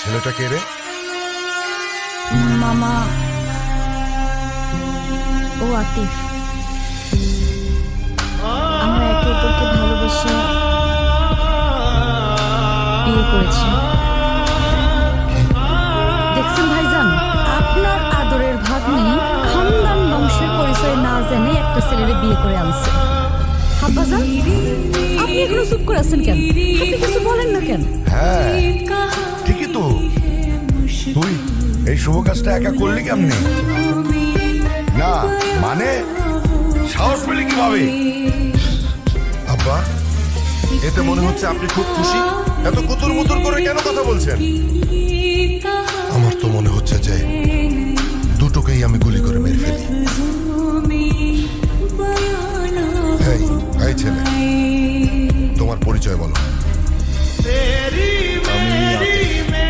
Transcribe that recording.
ছেলেটা কে রে? মামা, ও আতিফ। আমরা একে অপরকে ভালোবেসে বিয়ে করেছি। দেখছেন ভাইজান, আপনার আদরের ভাগ্নি খানদান বংশের পরিচয় না জেনে একটা ছেলেরে বিয়ে করে আনছে। হাব্বাজান, আপনি এখনো চুপ করে আছেন কেন? আপনি কিছু বলেন না কেন? হ্যাঁ ঠিকই তো। তুই এই শুভ কাজটা একা করলি কেমনি? না মানে সাহস পেলি কিভাবে? আব্বা, এতে মনে হচ্ছে আপনি খুব খুশি। এত কুতুর মুতুর করে কেন কথা বলছেন? আমার তো মনে হচ্ছে যে দুটোকেই আমি গুলি করে মেরে ফেলি। এই ছেলে, তোমার পরিচয় বলো। আমি আতিফ।